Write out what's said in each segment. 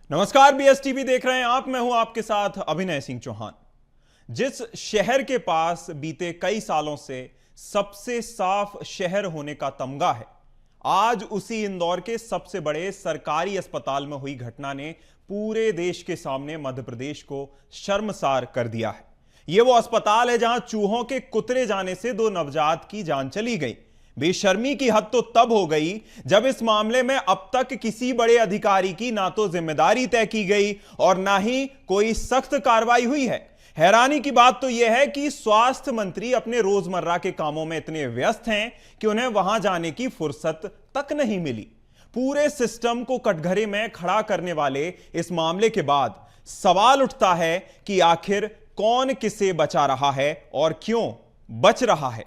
नमस्कार, बीएसटीवी देख रहे हैं आप। मैं हूं आपके साथ अभिनय सिंह चौहान। जिस शहर के पास बीते कई सालों से सबसे साफ शहर होने का तमगा है, आज उसी इंदौर के सबसे बड़े सरकारी अस्पताल में हुई घटना ने पूरे देश के सामने मध्य प्रदेश को शर्मसार कर दिया है। यह वो अस्पताल है जहां चूहों के कुतरे जाने से 2 नवजात की जान चली गई। बेशर्मी की हद तो तब हो गई जब इस मामले में अब तक किसी बड़े अधिकारी की ना तो जिम्मेदारी तय की गई और ना ही कोई सख्त कार्रवाई हुई है। हैरानी की बात तो यह है कि स्वास्थ्य मंत्री अपने रोजमर्रा के कामों में इतने व्यस्त हैं कि उन्हें वहां जाने की फुर्सत तक नहीं मिली। पूरे सिस्टम को कटघरे में खड़ा करने वाले इस मामले के बाद सवाल उठता है कि आखिर कौन किसे बचा रहा है और क्यों बच रहा है।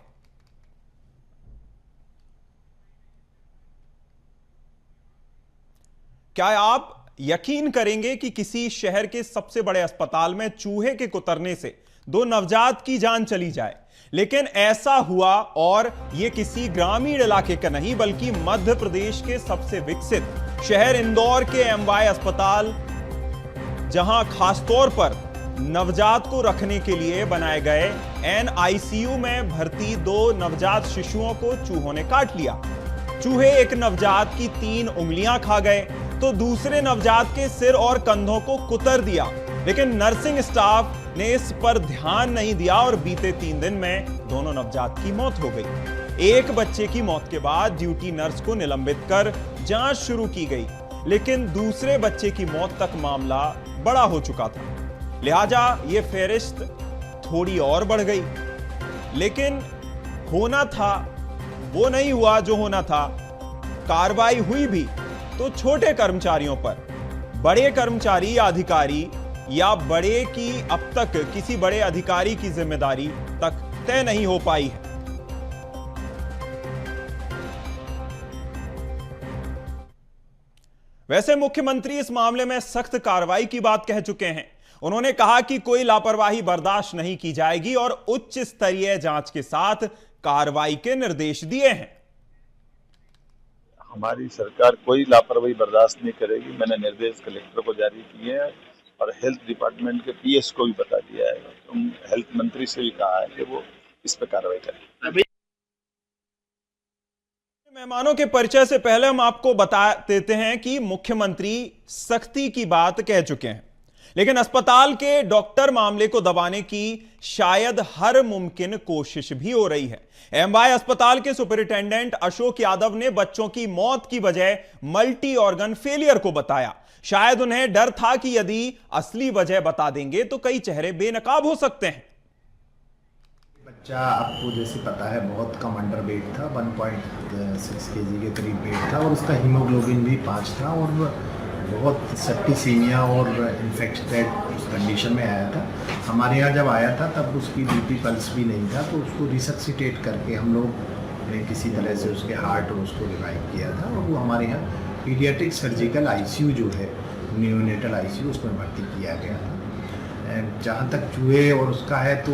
क्या आप यकीन करेंगे कि किसी शहर के सबसे बड़े अस्पताल में चूहे के कुतरने से 2 नवजात की जान चली जाए? लेकिन ऐसा हुआ, और यह किसी ग्रामीण इलाके का नहीं बल्कि मध्य प्रदेश के सबसे विकसित शहर इंदौर के एमवाय अस्पताल, जहां खासतौर पर नवजात को रखने के लिए बनाए गए एनआईसीयू में भर्ती 2 नवजात शिशुओं को चूहों ने काट लिया। चूहे एक नवजात की 3 उंगलियां खा गए तो दूसरे नवजात के सिर और कंधों को कुतर दिया, लेकिन नर्सिंग स्टाफ ने इस पर ध्यान नहीं दिया और बीते 3 दिन में दोनों नवजात की मौत हो गई। एक बच्चे की मौत के बाद ड्यूटी नर्स को निलंबित कर जांच शुरू की गई, लेकिन दूसरे बच्चे की मौत तक मामला बड़ा हो चुका था, लिहाजा यह फेरिस्त थोड़ी और बढ़ गई। लेकिन होना था वो नहीं हुआ जो होना था। कार्रवाई हुई भी तो छोटे कर्मचारियों पर। बड़े कर्मचारी या अधिकारी या बड़े की अब तक किसी बड़े अधिकारी की जिम्मेदारी तक तय नहीं हो पाई है। वैसे मुख्यमंत्री इस मामले में सख्त कार्रवाई की बात कह चुके हैं। उन्होंने कहा कि कोई लापरवाही बर्दाश्त नहीं की जाएगी और उच्च स्तरीय जांच के साथ कार्रवाई के निर्देश दिए हैं। हमारी सरकार कोई लापरवाही बर्दाश्त नहीं करेगी। मैंने निर्देश कलेक्टर को जारी किए हैं और हेल्थ डिपार्टमेंट के पीएस को भी बता दिया है। हेल्थ मंत्री से भी कहा है कि वो इस पर कार्रवाई करें। मेहमानों के परिचय से पहले हम आपको बता देते हैं कि मुख्यमंत्री सख्ती की बात कह चुके हैं, लेकिन अस्पताल के डॉक्टर मामले को दबाने की शायद हर मुमकिन कोशिश भी हो रही है। एमवाय अस्पताल के सुपरिटेंडेंट अशोक यादव ने बच्चों की मौत की वजह मल्टी ऑर्गन फेलियर को बताया। शायद उन्हें डर था कि यदि असली वजह बता देंगे तो कई चेहरे बेनकाब हो सकते हैं। बच्चा आपको जैसे पता है बहुत कम अंडर वेट था, 1.6 केजी के करीब वेट था और उसका हीमोग्लोबिन भी 5 था और बहुत सेप्टिसीमिया और इन्फेक्टेड कंडीशन में आया था। हमारे यहाँ जब आया था तब उसकी बीपी पल्स भी नहीं था, तो उसको रिसक्सिटेट करके हम लोग ने किसी तरह से उसके हार्ट और उसको रिवाइव किया था और वो हमारे यहाँ पीडियाट्रिक सर्जिकल आईसीयू जो है, नियोनेटल आईसीयू, उसमें भर्ती किया गया था। जहाँ तक चूहे और उसका है तो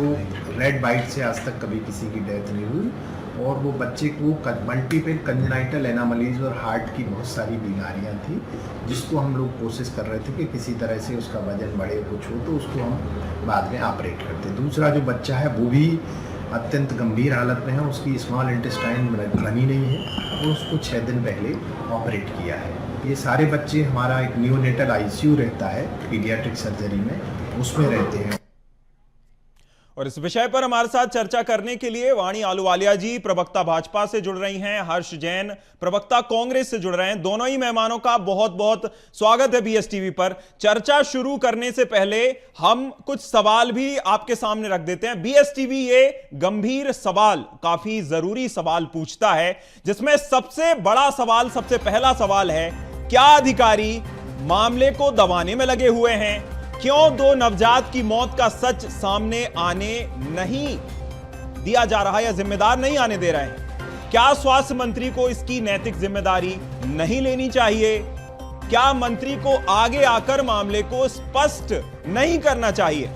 रेड बाइट से आज तक कभी किसी की डेथ नहीं हुई और वो बच्चे को मल्टीपल कंजेनाइटल एनामलीज और हार्ट की बहुत सारी बीमारियां थी, जिसको हम लोग कोशिश कर रहे थे कि किसी तरह से उसका वजन बढ़े, कुछ हो तो उसको हम बाद में ऑपरेट करते। दूसरा जो बच्चा है वो भी अत्यंत गंभीर हालत में है, उसकी स्मॉल इंटेस्टाइन बनी नहीं है और उसको 6 दिन पहले ऑपरेट किया है। ये सारे बच्चे हमारा एक नियोनेटल आईसीयू रहता है पीडियाट्रिक सर्जरी में, उसमें रहते हैं। और इस विषय पर हमारे साथ चर्चा करने के लिए वाणी आलूवालिया जी प्रवक्ता भाजपा से जुड़ रही हैं, हर्ष जैन प्रवक्ता कांग्रेस से जुड़ रहे हैं। दोनों ही मेहमानों का बहुत बहुत स्वागत है बीएसटीवी पर। चर्चा शुरू करने से पहले हम कुछ सवाल भी आपके सामने रख देते हैं। बीएसटीवी ये गंभीर सवाल, काफी जरूरी सवाल पूछता है, जिसमें सबसे बड़ा सवाल, सबसे पहला सवाल है, क्या अधिकारी मामले को दबाने में लगे हुए हैं? क्यों 2 नवजात की मौत का सच सामने आने नहीं दिया जा रहा या जिम्मेदार नहीं आने दे रहे हैं? क्या स्वास्थ्य मंत्री को इसकी नैतिक जिम्मेदारी नहीं लेनी चाहिए? क्या मंत्री को आगे आकर मामले को स्पष्ट नहीं करना चाहिए?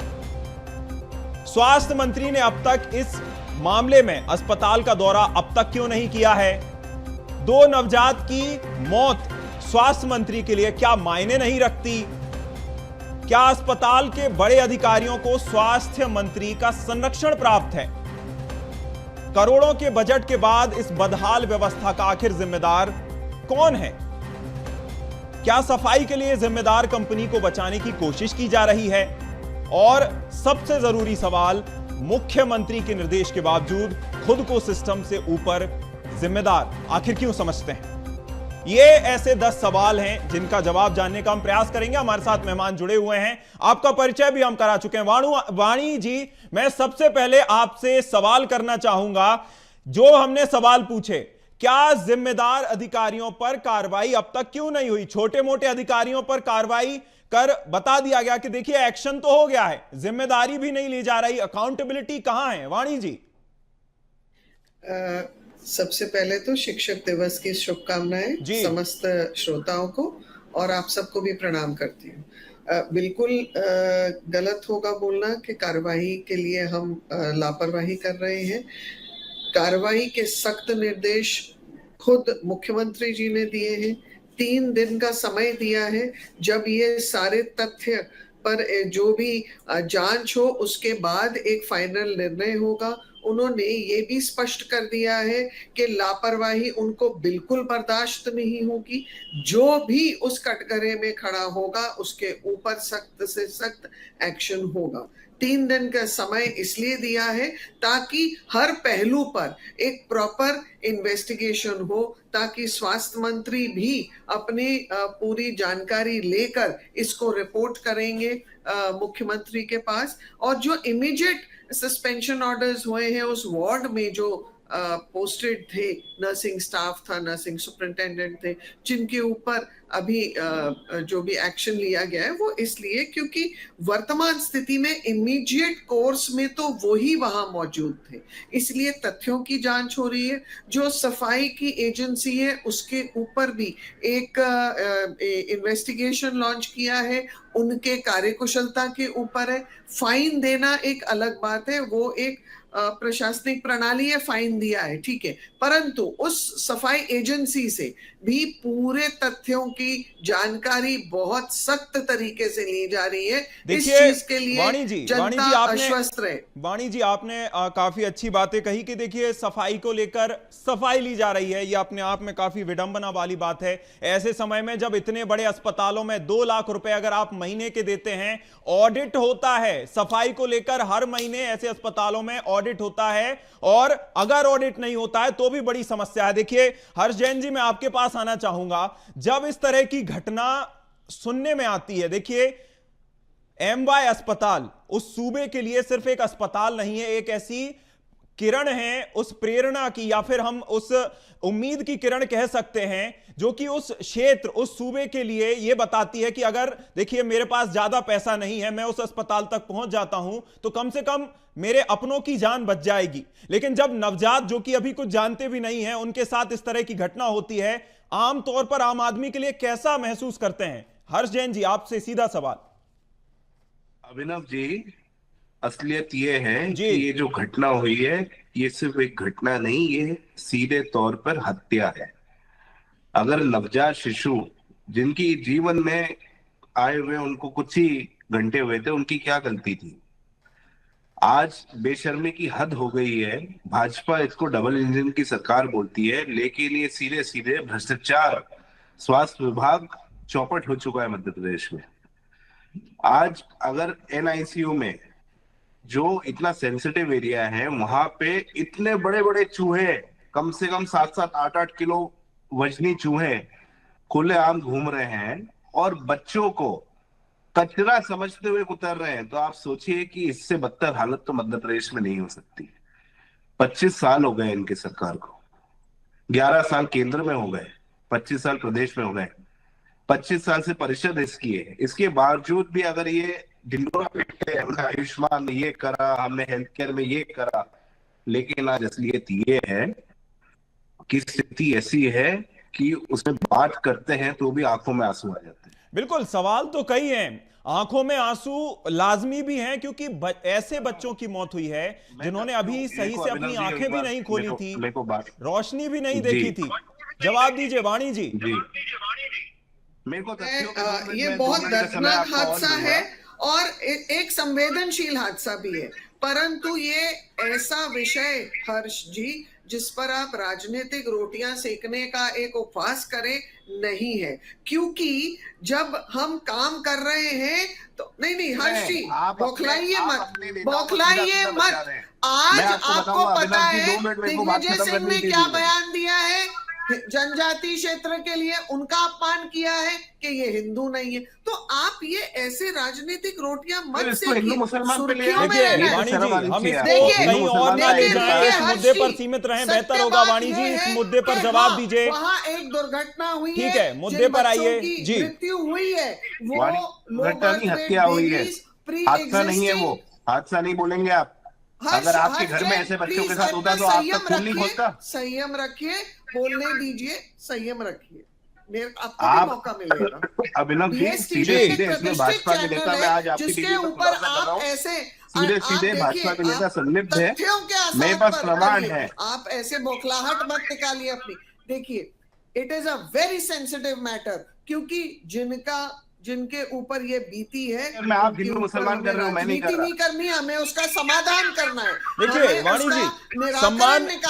स्वास्थ्य मंत्री ने अब तक इस मामले में अस्पताल का दौरा अब तक क्यों नहीं किया है? 2 नवजात की मौत स्वास्थ्य मंत्री के लिए क्या मायने नहीं रखती? क्या अस्पताल के बड़े अधिकारियों को स्वास्थ्य मंत्री का संरक्षण प्राप्त है? करोड़ों के बजट के बाद इस बदहाल व्यवस्था का आखिर जिम्मेदार कौन है? क्या सफाई के लिए जिम्मेदार कंपनी को बचाने की कोशिश की जा रही है? और सबसे जरूरी सवाल, मुख्यमंत्री के निर्देश के बावजूद खुद को सिस्टम से ऊपर जिम्मेदार आखिर क्यों समझते हैं? ये ऐसे 10 सवाल हैं जिनका जवाब जानने का हम प्रयास करेंगे। हमारे साथ मेहमान जुड़े हुए हैं, आपका परिचय भी हम करा चुके हैं। वाणी जी, मैं सबसे पहले आपसे सवाल करना चाहूंगा, जो हमने सवाल पूछे, क्या जिम्मेदार अधिकारियों पर कार्रवाई अब तक क्यों नहीं हुई? छोटे मोटे अधिकारियों पर कार्रवाई कर बता दिया गया कि देखिए एक्शन तो हो गया है, जिम्मेदारी भी नहीं ली जा रही, अकाउंटेबिलिटी कहां है? वाणी जी। सबसे पहले तो शिक्षक दिवस की शुभकामनाएं समस्त श्रोताओं को, और आप सबको भी प्रणाम करती हूँ। बिल्कुल गलत होगा बोलना कि कार्रवाई के लिए हम लापरवाही कर रहे हैं। कार्रवाई के सख्त निर्देश खुद मुख्यमंत्री जी ने दिए हैं। 3 दिन का समय दिया है, जब ये सारे तथ्य पर जो भी जांच हो उसके बाद एक फाइनल निर्णय होगा। उन्होंने ये भी स्पष्ट कर दिया है कि लापरवाही उनको बिल्कुल बर्दाश्त नहीं होगी। जो भी उस कटघरे में खड़ा होगा उसके ऊपर सख्त से सख्त एक्शन होगा। 3 दिन का समय इसलिए दिया है ताकि हर पहलू पर एक प्रॉपर इन्वेस्टिगेशन हो, ताकि स्वास्थ्य मंत्री भी अपनी पूरी जानकारी लेकर इसको रिपोर्ट करेंगे मुख्यमंत्री के पास। और जो इमीडिएट सस्पेंशन ऑर्डर्स हुए हैं उस वार्ड में, जो पोस्टेड थे, नर्सिंग स्टाफ था, नर्सिंग सुपरिटेंडेंट थे, जिनके ऊपर अभी जो भी एक्शन लिया गया है वो इसलिए क्योंकि वर्तमान स्थिति में इमीडिएट कोर्स में तो वो ही वहां मौजूद थे, इसलिए तथ्यों की जांच हो रही है। जो सफाई की एजेंसी है उसके ऊपर भी एक इन्वेस्टिगेशन लॉन्च किया है, उनके कार्यकुशलता के ऊपर है। फाइन देना एक अलग बात है, वो एक प्रशासनिक प्रणाली है, फाइन दिया है, ठीक है, परंतु उस सफाई एजेंसी से भी पूरे तथ्यों की जानकारी बहुत सख्त तरीके से ली जा रही है। इस चीज के लिए जनता आश्वस्त रहे। वाणी जी, आपने काफी अच्छी बातें कही कि देखिए सफाई को लेकर सफाई ली जा रही है, ये अपने आप में काफी विडंबना वाली बात है। ऐसे समय में जब इतने बड़े अस्पतालों में 2 लाख रुपए अगर आप महीने के देते हैं, ऑडिट होता है सफाई को लेकर, हर महीने ऐसे अस्पतालों में ऑडिट होता है, और अगर ऑडिट नहीं होता है तो भी बड़ी समस्या है। देखिए हर्ष जैन जी, मैं आपके पास आना चाहूंगा, जब इस तरह की घटना सुनने में आती है, देखिए एमवाय अस्पताल उस सूबे के लिए सिर्फ एक अस्पताल नहीं है, एक ऐसी किरण है उस प्रेरणा की, या फिर हम उस उम्मीद की किरण कह सकते हैं, जो कि उस क्षेत्र, उस सूबे के लिए यह बताती है कि अगर देखिए मेरे पास ज्यादा पैसा नहीं है, मैं उस अस्पताल तक पहुंच जाता हूं तो कम से कम मेरे अपनों की जान बच जाएगी। लेकिन जब नवजात, जो कि अभी कुछ जानते भी नहीं है, उनके साथ इस तरह की घटना होती है, आमतौर पर आम आदमी के लिए कैसा महसूस करते हैं? हर्ष जैन जी, आपसे सीधा सवाल। अभिनव जी, असलियत ये है कि ये जो घटना हुई है ये सिर्फ एक घटना नहीं, ये सीधे तौर पर हत्या है। अगर नवजात शिशु जिनकी जीवन में आए हुए उनको कुछ ही घंटे हुए थे, उनकी क्या गलती थी? आज बेशर्मी की हद हो गई है। भाजपा इसको डबल इंजन की सरकार बोलती है, लेकिन ये सीधे सीधे भ्रष्टाचार, स्वास्थ्य विभाग चौपट हो चुका है मध्य प्रदेश में। आज अगर एनआईसीयू में, जो इतना सेंसिटिव एरिया है, वहां पे इतने बड़े बड़े चूहे, कम से कम 7-7, 8-8 किलो वजनी चूहे खुलेआम घूम रहे हैं और बच्चों को कचरा समझते हुए उतर रहे हैं, तो आप सोचिए कि इससे बदतर हालत तो मध्य प्रदेश में नहीं हो सकती। 25 साल हो गए इनकी सरकार को, 11 साल केंद्र में हो गए, 25 साल प्रदेश में हो गए, 25 साल से परिषद इसकी है। इसके बावजूद भी अगर ये ढिंडोरा पीटते हैं, हमने आयुष्मान में ये करा, हमने हेल्थ केयर में ये करा, लेकिन आज असलियत ये है कि स्थिति ऐसी है कि उसमें बात करते हैं तो भी आंखों में आंसू आ जाते हैं। बिल्कुल, सवाल तो कई हैं, आंखों में आंसू लाजमी भी हैं, क्योंकि ऐसे बच्चों की मौत हुई है जिन्होंने अभी सही से अपनी आंखें भी नहीं खोली थी, रोशनी भी नहीं देखी थी। जवाब दीजिए वाणी जी। ये बहुत दर्दनाक हादसा है, और एक संवेदनशील हादसा भी है, परंतु ये ऐसा विषय हर्ष जी जिस पर आप राजनीतिक रोटियां सेकने का एक उपवास करें नहीं है, क्योंकि जब हम काम कर रहे हैं तो नहीं हर्ष जी बौखलाइए मत। आज आपको पता है दिग्विजय सिंह ने क्या बयान दिया है, जनजाति क्षेत्र के लिए उनका अपमान किया है कि ये हिंदू नहीं है। तो आप ये ऐसे राजनीतिक रोटियां मत सेकिए। देखिए वाणी जी, हम इसको कहीं और ना ले जाएं, इस मुद्दे पर सीमित रहें, बेहतर होगा। वाणी जी, इस मुद्दे पर जवाब दीजिए। वहाँ एक दुर्घटना हुई है, ठीक है, मुद्दे पर आइए जी। मृत्यु हुई है, वो हत्या हुई है, हादसा नहीं है, वो हादसा नहीं बोलेंगे आप। अगर आपके घर में ऐसे बच्चों के साथ होता तो आपका खून नहीं खोलता। संयम रखिए, बोलने दीजिए, संयम रखिए, आपको भी मौका मिलेगा। अभिनव जी, सीधे इसमें भाजपा के नेता, मैं आज आपके जिसके ऊपर आप ऐसे सीधे भाजपा के नेता संलिप्त है, मेरे पास प्रमाण है। आप ऐसे बौखलाहट मत निकालिए अपनी। देखिए, it is a very sensitive matter, क्योंकि जिनके ऊपर ये बीती है, मैं आप हिंदू मुसलमान कर रहे हो, मैं नहीं कर रहा। नहीं करनी, हमें उसका समाधान करना है। देखिए वाणी जी,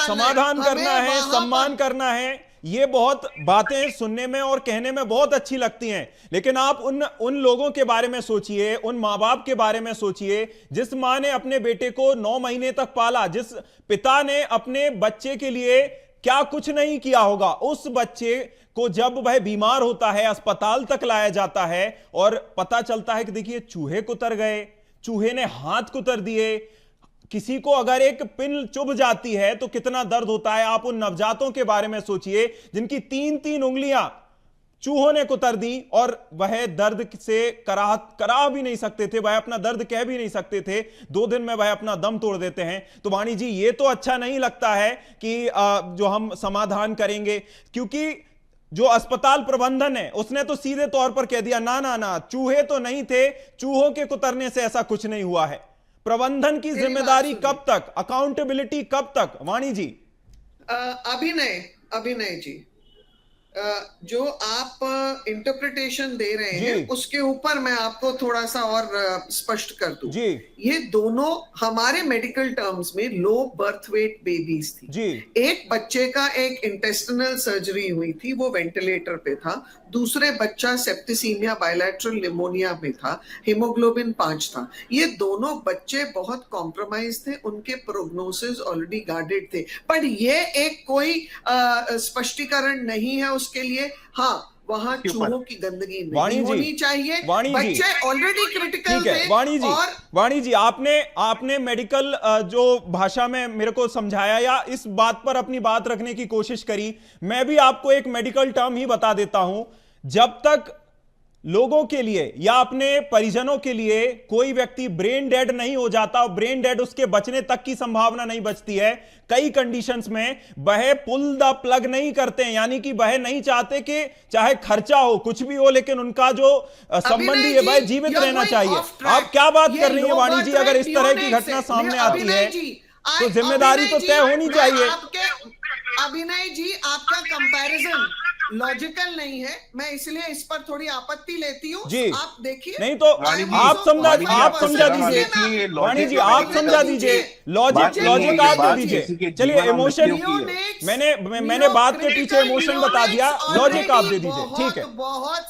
समाधान करना है, सम्मान करना है, ये बहुत बातें सुनने में और कहने में बहुत अच्छी लगती हैं, लेकिन आप उन लोगों के बारे में सोचिए, उन माँ बाप के बारे में सोचिए जिस माँ ने अपने बेटे को 9 महीने तक पाला, जिस पिता ने अपने बच्चे के लिए क्या कुछ नहीं किया होगा। उस बच्चे को जब वह बीमार होता है, अस्पताल तक लाया जाता है और पता चलता है कि देखिए चूहे कुतर गए, चूहे ने हाथ कुतर दिए, किसी को अगर एक पिन चुभ जाती है तो कितना दर्द होता है। आप उन नवजातों के बारे में सोचिए जिनकी 3-3 उंगलियां चूहों ने कुतर दी और वह दर्द से करा भी नहीं सकते थे, वह अपना दर्द कह भी नहीं सकते थे, 2 दिन में वह अपना दम तोड़ देते हैं। तो वाणी जी, ये तो अच्छा नहीं लगता है कि जो हम समाधान करेंगे, क्योंकि जो अस्पताल प्रबंधन है उसने तो सीधे तौर पर कह दिया ना, चूहे तो नहीं थे, चूहों के कुतरने से ऐसा कुछ नहीं हुआ है। प्रबंधन की जिम्मेदारी कब तक, अकाउंटेबिलिटी कब तक? वाणी जी, अभिनय जी, जो आप इंटरप्रिटेशन दे रहे हैं उसके ऊपर मैं आपको थोड़ा सा और स्पष्ट कर दूं। ये दोनों हमारे मेडिकल टर्म्स में लो बर्थ वेट बेबीज थी। एक बच्चे का एक इंटेस्टिनल सर्जरी हुई थी, वो वेंटिलेटर पे था। दूसरे बच्चा सेप्टिसीमिया बायलैटरल निमोनिया में था, हीमोग्लोबिन 5 था। ये दोनों बच्चे बहुत कॉम्प्रोमाइज थे, उनके प्रोग्नोसिस ऑलरेडी गार्डेड थे, पर ये एक कोई स्पष्टीकरण नहीं है उसके लिए। हाँ, वहां चूहों की गंदगी नहीं होनी चाहिए, बच्चे ऑलरेडी क्रिटिकल थे। वाणी जी, आपने मेडिकल जो भाषा में मेरे को समझाया या इस बात पर अपनी बात रखने की कोशिश करी, मैं भी आपको एक मेडिकल टर्म ही बता देता हूं। जब तक लोगों के लिए या अपने परिजनों के लिए कोई व्यक्ति ब्रेन डेड नहीं हो जाता, ब्रेन डेड उसके बचने तक की संभावना नहीं बचती है, कई कंडीशंस में वह पुल द प्लग नहीं करते हैं, यानी कि वह नहीं चाहते कि चाहे खर्चा हो, कुछ भी हो, लेकिन उनका जो संबंधी है वह जीवित रहना चाहिए। आप क्या बात कर रही है वाणी जी? अगर इस तरह की घटना सामने आती है तो जिम्मेदारी तो तय होनी चाहिए। अभिनय जी, आपका कंपैरिजन लॉजिकल नहीं है, मैं इसलिए इस पर थोड़ी आपत्ति लेती हूँ। आप देखिए, नहीं तो आप समझा दीजिए वाणी जी, आप समझा दीजिए, लॉजिक आप दे दीजिए। चलिए, इमोशन, मैंने बात के पीछे इमोशन बता दिया, लॉजिक आप दे दीजिए, ठीक है। बहुत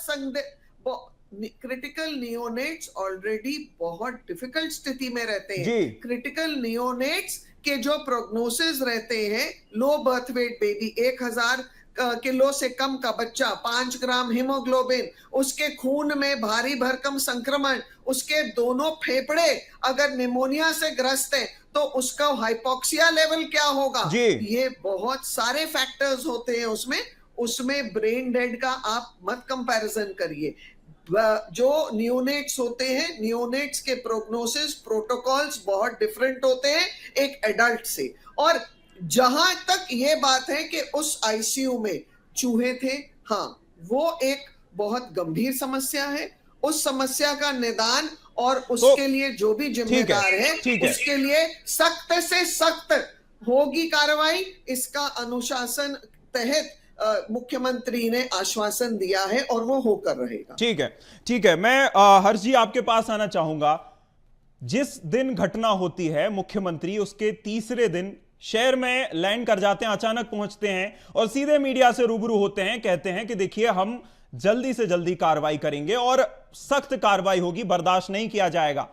क्रिटिकल नियोनेट्स ऑलरेडी बहुत डिफिकल्ट स्थिति में रहते हैं। क्रिटिकल नियोनेट्स के जो प्रोग्नोसिस रहते हैं, low birth weight baby, 1000 kilo से कम का बच्चा, 5 ग्राम हीमोग्लोबिन, उसके खून में भारी भरकम संक्रमण, उसके दोनों फेफड़े अगर निमोनिया से ग्रस्त है तो उसका हाइपोक्सिया लेवल क्या होगा? ये बहुत सारे फैक्टर्स होते हैं उसमें ब्रेन डेड का आप मत कंपैरिजन करिए। जो नियोनेट्स होते हैं, नियोनेट्स के प्रोग्नोसिस प्रोटोकॉल्स बहुत डिफरेंट होते हैं एक एडल्ट से। और जहां तक ये बात है कि उस आईसीयू में चूहे थे, हाँ, वो एक बहुत गंभीर समस्या है। उस समस्या का निदान और उसके लिए जो भी जिम्मेदार है उसके लिए सख्त से सख्त होगी कार्रवाई। इसका अनुशासन तहत मुख्यमंत्री ने आश्वासन दिया है और वो होकर रहेगा। ठीक है, ठीक है। मैं हर्ष जी आपके पास आना चाहूंगा। जिस दिन घटना होती है, मुख्यमंत्री उसके तीसरे दिन शहर में लैंड कर जाते हैं, अचानक पहुंचते हैं और सीधे मीडिया से रूबरू होते हैं, कहते हैं कि देखिए हम जल्दी से जल्दी कार्रवाई करेंगे और सख्त कार्रवाई होगी, बर्दाश्त नहीं किया जाएगा।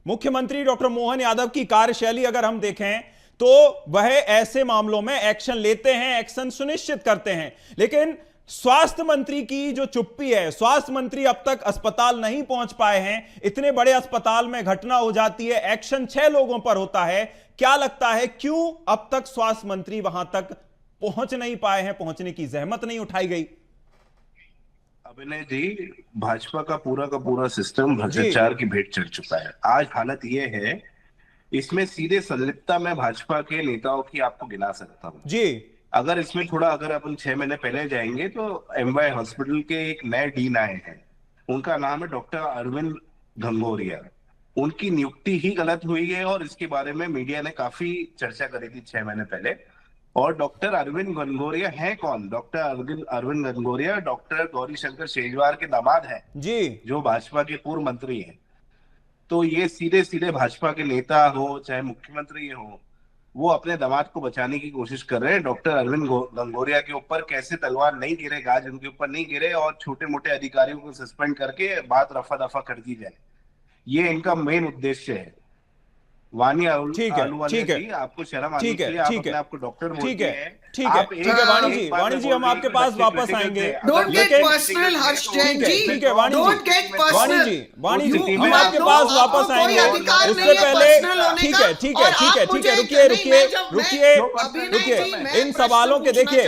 मुख्यमंत्री डॉक्टर मोहन यादव की कार्यशैली अगर हम देखें तो वह ऐसे मामलों में एक्शन लेते हैं, एक्शन सुनिश्चित करते हैं, लेकिन स्वास्थ्य मंत्री की जो चुप्पी है, स्वास्थ्य मंत्री अब तक अस्पताल नहीं पहुंच पाए हैं। इतने बड़े अस्पताल में घटना हो जाती है, एक्शन 6 लोगों पर होता है। क्या लगता है क्यों अब तक स्वास्थ्य मंत्री वहां तक पहुंच नहीं पाए हैं, पहुंचने की जहमत नहीं उठाई गई? अभिनय जी, भाजपा का पूरा सिस्टम भ्रष्टाचार की भेंट चढ़ चुका है। आज हालत यह है, इसमें सीधे संलिप्तता में भाजपा के नेताओं की आपको गिना सकता हूं जी। अगर इसमें थोड़ा अगर अपन 6 महीने पहले जाएंगे तो एमवाई हॉस्पिटल के एक नए डीन आए हैं, उनका नाम है डॉक्टर अरविंद घनघोरिया। उनकी नियुक्ति ही गलत हुई है और इसके बारे में मीडिया ने काफी चर्चा करी थी 6 महीने पहले। और डॉक्टर अरविंद घनघोरिया है कौन? डॉक्टर अरविंद घनघोरिया डॉक्टर गौरी शंकर शेजवार के दामाद हैं जी, जो भाजपा के पूर्व मंत्री हैं। तो ये सीधे सीधे भाजपा के नेता हो चाहे मुख्यमंत्री हो, वो अपने दामाद को बचाने की कोशिश कर रहे हैं। डॉक्टर अरविंद घनघोरिया के ऊपर कैसे तलवार नहीं गिरे, गाज उनके ऊपर नहीं गिरे और छोटे मोटे अधिकारियों को सस्पेंड करके बात रफा दफा कर दी जाए, ये इनका मेन उद्देश्य है। वानी आलूवालिया जी, आपको शर्म आनी चाहिए, आप अपने आपको डॉक्टर बोलते हैं। ठीक है वाणी जी हम आपके पास वापस आएंगे। डोंट गेट पर्सनल हर्ष जैन जी, ठीक है वाणी जी हम आप आपके पास वापस आएंगे। उससे पहले रुकिए। इन सवालों के देखिए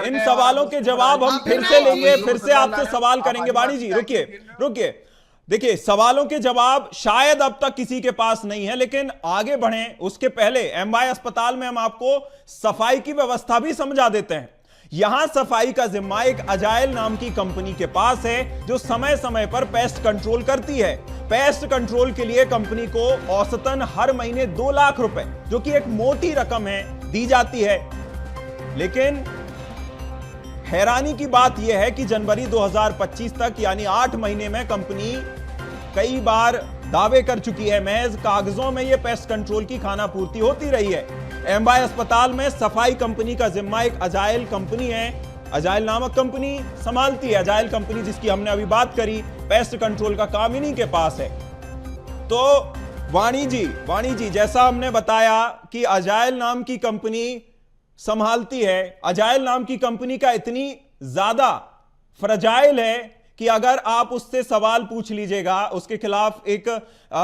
इन सवालों के जवाब हम फिर से लेंगे, फिर से आपसे सवाल करेंगे। वाणी जी रुकिए। देखिए सवालों के जवाब शायद अब तक किसी के पास नहीं है, लेकिन आगे बढ़ें उसके पहले एमवाई अस्पताल में हम आपको सफाई की व्यवस्था भी समझा देते हैं। यहां सफाई का जिम्मा एक अजाइल नाम की कंपनी के पास है, जो समय समय पर पेस्ट कंट्रोल करती है। पेस्ट कंट्रोल के लिए कंपनी को औसतन हर महीने 2 लाख रुपए, जो कि एक मोटी रकम है, दी जाती है। लेकिन हैरानी की बात यह है कि जनवरी 2025 तक यानी 8 महीने में कंपनी कई बार दावे कर चुकी है, महज कागजों में यह पेस्ट कंट्रोल की खानापूर्ति होती रही है। एमवाई अस्पताल में सफाई कंपनी का जिम्मा एक अजाइल कंपनी है, अजाइल नामक कंपनी संभालती है। अजाइल कंपनी जिसकी हमने अभी बात करी, पेस्ट कंट्रोल का काम इन्हीं के पास है। तो वाणी जी जैसा हमने बताया कि अजाइल नाम की कंपनी संभालती है। अजाइल नाम की कंपनी का इतनी ज्यादा फ्रजाइल है कि अगर आप उससे सवाल पूछ लीजिएगा, उसके खिलाफ एक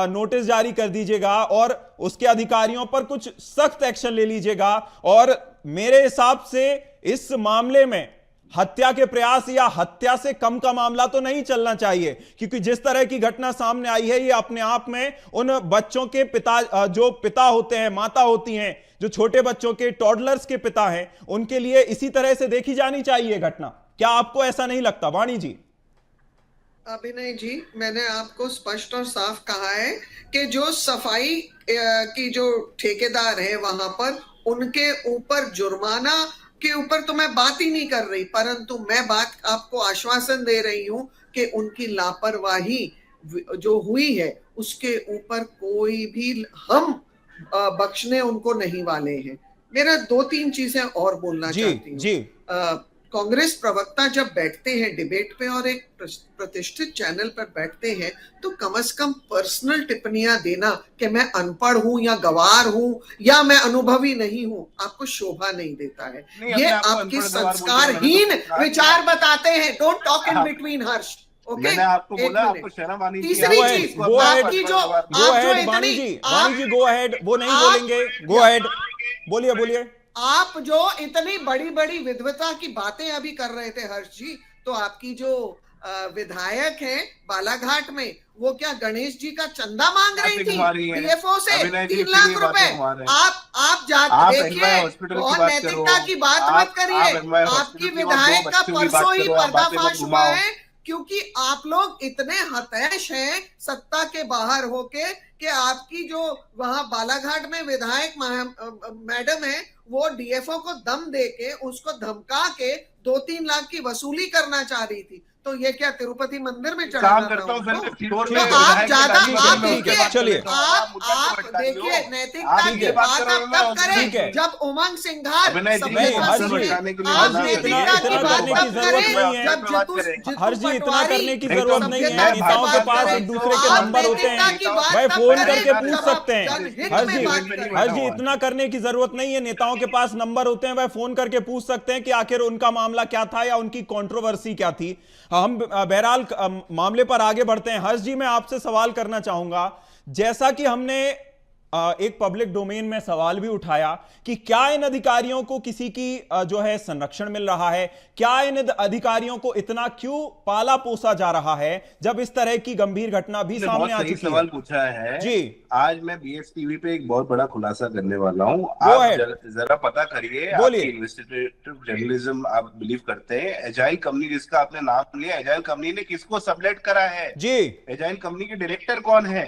नोटिस जारी कर दीजिएगा और उसके अधिकारियों पर कुछ सख्त एक्शन ले लीजिएगा, और मेरे हिसाब से इस मामले में हत्या के प्रयास या हत्या से कम का मामला तो नहीं चलना चाहिए, क्योंकि जिस तरह की घटना सामने आई है, ये अपने आप में उन बच्चों के पिता, जो पिता होते हैं, माता होती हैं, जो छोटे बच्चों के टॉडलर्स के पिता हैं, उनके लिए इसी तरह से देखी जानी चाहिए घटना। क्या आपको ऐसा नहीं लगता वाणी जी? अभिनय जी, मैंने आपको स्पष्ट और साफ कहा है कि जो सफाई की जो ठेकेदार है वहां पर, उनके ऊपर जुर्माना के ऊपर तो मैं बात ही नहीं कर रही, परंतु मैं बात आपको आश्वासन दे रही हूं कि उनकी लापरवाही जो हुई है उसके ऊपर कोई भी हम बख्शने उनको नहीं वाले हैं। मेरा 2-3 चीजें और बोलना चाहती हूँ। कांग्रेस प्रवक्ता जब बैठते हैं डिबेट पे और एक प्रतिष्ठित चैनल पर बैठते हैं, तो कम से कम पर्सनल टिप्पणियां देना कि मैं अनपढ़ हूं या गवार हूं या मैं अनुभवी नहीं हूं, आपको शोभा नहीं देता है। ये आपकी संस्कारहीन विचार बताते हैं। डोंट टॉक इन बिटवीन हर्ष। मैंने आपको बोला, आपको शर्म आनी चाहिए। तीसरी चीज, आपकी जो वाणी जी गो अहेड, वो नहीं बोलेंगे, गो अहेड, बोलिए। आप जो इतनी बड़ी बड़ी विद्वता की बातें अभी कर रहे थे हर्ष जी, तो आपकी जो विधायक हैं बालाघाट में, वो क्या गणेश जी का चंदा मांग रही थी पीएफओ से 3 लाख रुपए? आप जाके देखिए और नैतिकता की बात मत करिए। आपकी विधायक का परसों ही पर्दाफाश हुआ है, क्योंकि आप लोग इतने हतैश हैं सत्ता के बाहर होके कि आपकी जो वहां बालाघाट में विधायक मैडम है वो डीएफओ को दम देके उसको धमका के 2-3 लाख की वसूली करना चाह रही थी। तो ये क्या तिरुपति मंदिर में चढ़ाना था उनको? तो आप ज्यादा आप देखिए, चलिए आप देखिए नैतिकता की बात आप तब करें जब उमंग सिंघार हर्ष जी इतना करने की जरूरत नहीं है। नेताओं के पास एक दूसरे के नंबर होते हैं, भाई फोन करके पूछ सकते हैं। हर्ष जी इतना करने की जरूरत नहीं है, नेताओं के पास नंबर होते हैं, वह फोन करके पूछ सकते हैं कि आखिर उनका मामला क्या था या उनकी कंट्रोवर्सी क्या थी। हम बहरहाल मामले पर आगे बढ़ते हैं। हर्ष जी मैं आपसे सवाल करना चाहूंगा, जैसा कि हमने एक पब्लिक डोमेन में सवाल भी उठाया कि क्या इन अधिकारियों को किसी की जो है संरक्षण मिल रहा है, क्या इन अधिकारियों को इतना क्यों पाला पोसा जा रहा है जब इस तरह की गंभीर घटना भी सामने आ चुकी है। सवाल पूछा है जी। आज मैं BSTV पे एक बहुत बड़ा खुलासा करने वाला हूँ, आप जरा पता करिए। बोलिए। इन्वेस्टिगेटिव जर्नलिज्म आप बिलीव करते हैं? एजाइल कंपनी जिसका आपने नाम लिया, एजाइल कंपनी ने किसको सबलेट करा है? जी। एजाइल कंपनी के डायरेक्टर कौन है,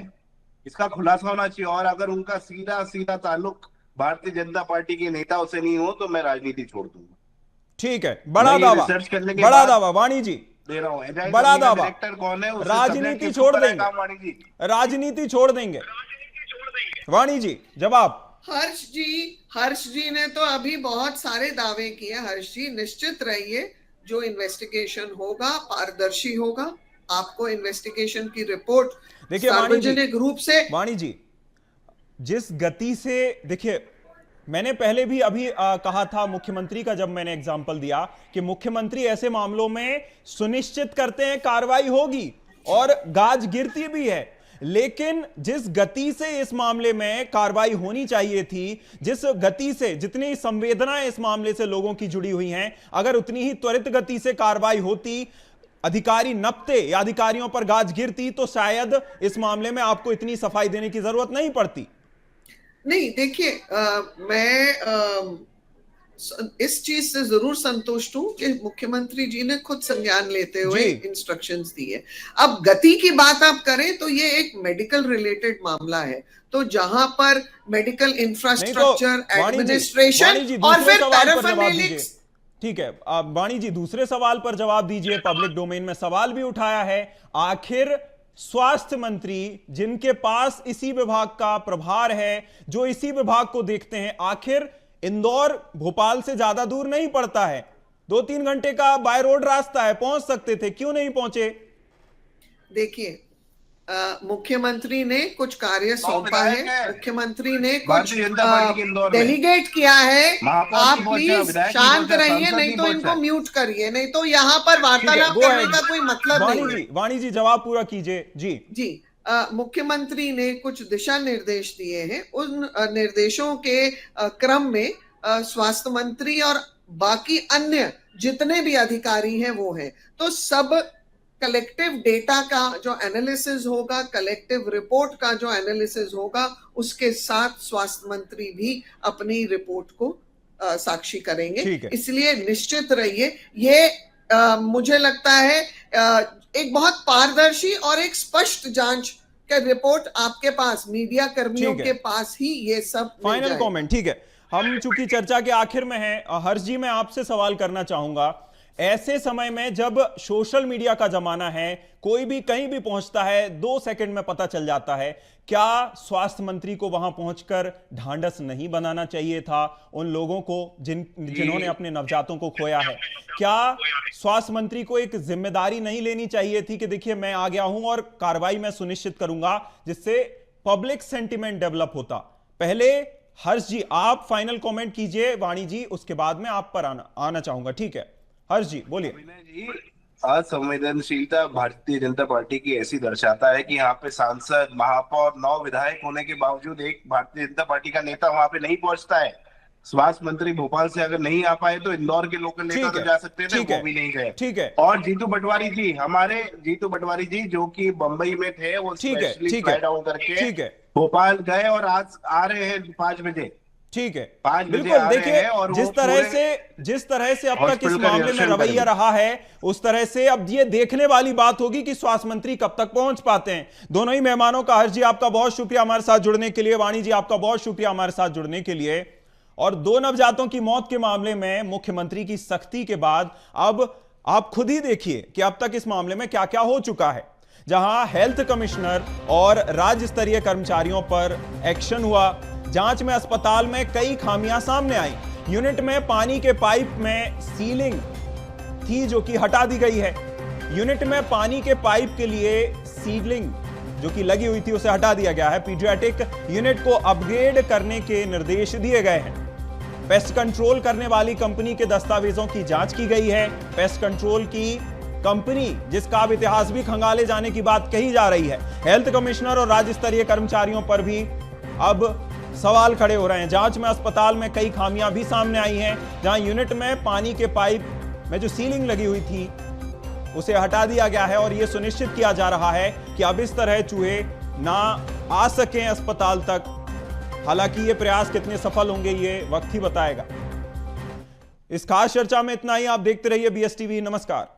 इसका खुलासा होना चाहिए। और अगर उनका सीधा ताल्लुक भारतीय जनता पार्टी के नेताओं से नहीं हो तो मैं राजनीति छोड़ दूंगा। ठीक है, बड़ा दावा, बड़ा दावा वाणी जी दे रहा हूँ। बड़ा दावा, डायरेक्टर कौन है? राजनीति छोड़ देंगे, राजनीति छोड़ देंगे। वाणी जी जवाब। हर्ष जी ने तो अभी बहुत सारे दावे किए। हर्ष जी निश्चित रहिए, जो इन्वेस्टिगेशन होगा पारदर्शी होगा। आपको इन्वेस्टिगेशन की रिपोर्ट देखिए सार्वजनिक रूप से। वाणी जी जिस गति से, देखिए मैंने पहले भी अभी कहा था, मुख्यमंत्री का जब मैंने एग्जांपल दिया कि मुख्यमंत्री ऐसे मामलों में सुनिश्चित करते हैं कार्रवाई होगी और गाज गिरती भी है, लेकिन जिस गति से इस मामले में कार्रवाई होनी चाहिए थी, जिस गति से, जितनी संवेदनाएं इस मामले से लोगों की जुड़ी हुई हैं, अगर उतनी ही त्वरित गति से कार्रवाई होती, अधिकारी नपते या अधिकारियों पर गाज गिरती, तो शायद इस मामले में आपको इतनी सफाई देने की जरूरत नहीं पड़ती। नहीं, देखिए मैं इस चीज से जरूर संतुष्ट हूं कि मुख्यमंत्री जी ने खुद संज्ञान लेते हुए इंस्ट्रक्शंस दिए। अब गति की बात आप करें तो ये एक मेडिकल रिलेटेड मामला है, तो जहां पर मेडिकल इंफ्रास्ट्रक्चर, एडमिनिस्ट्रेशन और फिर पैराफर्नेलिक्स। ठीक है वाणी जी, दूसरे सवाल पर जवाब दीजिए। पब्लिक डोमेन में सवाल भी उठाया है, आखिर स्वास्थ्य मंत्री जिनके पास इसी विभाग का प्रभार है, जो इसी विभाग को देखते हैं, आखिर इंदौर भोपाल से ज्यादा दूर नहीं पड़ता है, 2-3 घंटे का बाय रोड रास्ता है, पहुंच सकते थे, क्यों नहीं पहुंचे? देखिए मुख्यमंत्री ने कुछ कार्य सौंपा है, मुख्यमंत्री ने कुछ डेलीगेट किया है। आप प्लीज शांत रहिए, नहीं तो इनको म्यूट करिए, नहीं तो यहाँ पर वार्तालाप करने का कोई मतलब नहीं। वाणी जी जवाब पूरा कीजिए। जी मुख्यमंत्री ने कुछ दिशा निर्देश दिए हैं, उन निर्देशों के क्रम में स्वास्थ्य मंत्री और बाकी अन्य जितने भी अधिकारी हैं वो हैं, तो सब कलेक्टिव डेटा का जो एनालिसिस होगा, कलेक्टिव रिपोर्ट का जो एनालिसिस होगा, उसके साथ स्वास्थ्य मंत्री भी अपनी रिपोर्ट को साक्षी करेंगे। इसलिए निश्चित रहिए, ये मुझे लगता है एक बहुत पारदर्शी और एक स्पष्ट जांच का रिपोर्ट आपके पास, मीडिया कर्मियों के पास ही ये सब फाइनल कमेंट। ठीक है, हम चूंकि चर्चा के आखिर में हैं, हर्ष जी मैं आपसे सवाल करना चाहूंगा, ऐसे समय में जब सोशल मीडिया का जमाना है, कोई भी कहीं भी पहुंचता है, 2 सेकंड में पता चल जाता है, क्या स्वास्थ्य मंत्री को वहां पहुंचकर ढांढस नहीं बनाना चाहिए था उन लोगों को जिन्होंने अपने नवजातों को खोया है? क्या स्वास्थ्य मंत्री को एक जिम्मेदारी नहीं लेनी चाहिए थी कि देखिए मैं आ गया हूं और कार्रवाई मैं सुनिश्चित करूंगा, जिससे पब्लिक सेंटिमेंट डेवलप होता? पहले हर्ष जी आप फाइनल कमेंट कीजिए, वाणी जी उसके बाद में आप पर आना चाहूंगा। ठीक है हर्ष जी बोलिए। असंवेदनशीलता भारतीय जनता पार्टी की ऐसी दर्शाता है कि यहाँ पे सांसद, महापौर, 9 विधायक होने के बावजूद एक भारतीय जनता पार्टी का नेता वहां पे नहीं पहुंचता है। स्वास्थ्य मंत्री भोपाल से अगर नहीं आ पाए तो इंदौर के लोकल नेता तो जा सकते थे, वो भी नहीं गए। ठीक है। और जीतू पटवारी जी, हमारे जीतू पटवारी जी जो कि बंबई में थे, वो स्पेशली फ्लाई डाउन करके भोपाल गए और आज आ रहे हैं 5 बजे। ठीक है, 5 बजे बिल्कुल। आ रहे देखिए, हैं और जिस तरह से अब तक इस हॉस्पिटल का मामले में निरीक्षण रवैया करेंगे। रहा है, उस तरह से अब ये देखने वाली बात होगी कि स्वास्थ्य मंत्री कब तक पहुंच पाते हैं। दोनों ही मेहमानों का, हर्ष जी आपका बहुत शुक्रिया हमारे साथ जुड़ने के लिए, वाणी जी आपका बहुत शुक्रिया हमारे साथ जुड़ने के लिए। और 2 नवजातों की मौत के मामले में मुख्यमंत्री की सख्ती के बाद अब आप खुद ही देखिए कि अब तक इस मामले में क्या क्या हो चुका है। जहां हेल्थ कमिश्नर और राज्य स्तरीय कर्मचारियों पर एक्शन हुआ, जांच में अस्पताल में कई खामियां सामने आई। यूनिट में पानी के पाइप में सीलिंग थी जो कि हटा दी गई है। यूनिट में पानी के पाइप के लिए सीलिंग जो कि लगी हुई थी उसे हटा दिया गया है। पीडियाट्रिक यूनिट को अपग्रेड करने के निर्देश दिए गए हैं। पेस्ट कंट्रोल करने वाली कंपनी के दस्तावेजों की जांच की गई है। पेस्ट कंट्रोल की कंपनी जिसका अब इतिहास भी खंगाले जाने की बात कही जा रही है। हेल्थ कमिश्नर और राज्य स्तरीय कर्मचारियों पर भी अब सवाल खड़े हो रहे हैं। जांच में अस्पताल में कई खामियां भी सामने आई हैं, जहां यूनिट में पानी के पाइप में जो सीलिंग लगी हुई थी उसे हटा दिया गया है और यह सुनिश्चित किया जा रहा है कि अब इस तरह चूहे ना आ सकें अस्पताल तक। हालांकि ये प्रयास कितने सफल होंगे ये वक्त ही बताएगा। इस खास चर्चा में इतना ही। आप देखते रहिए BSTV। नमस्कार।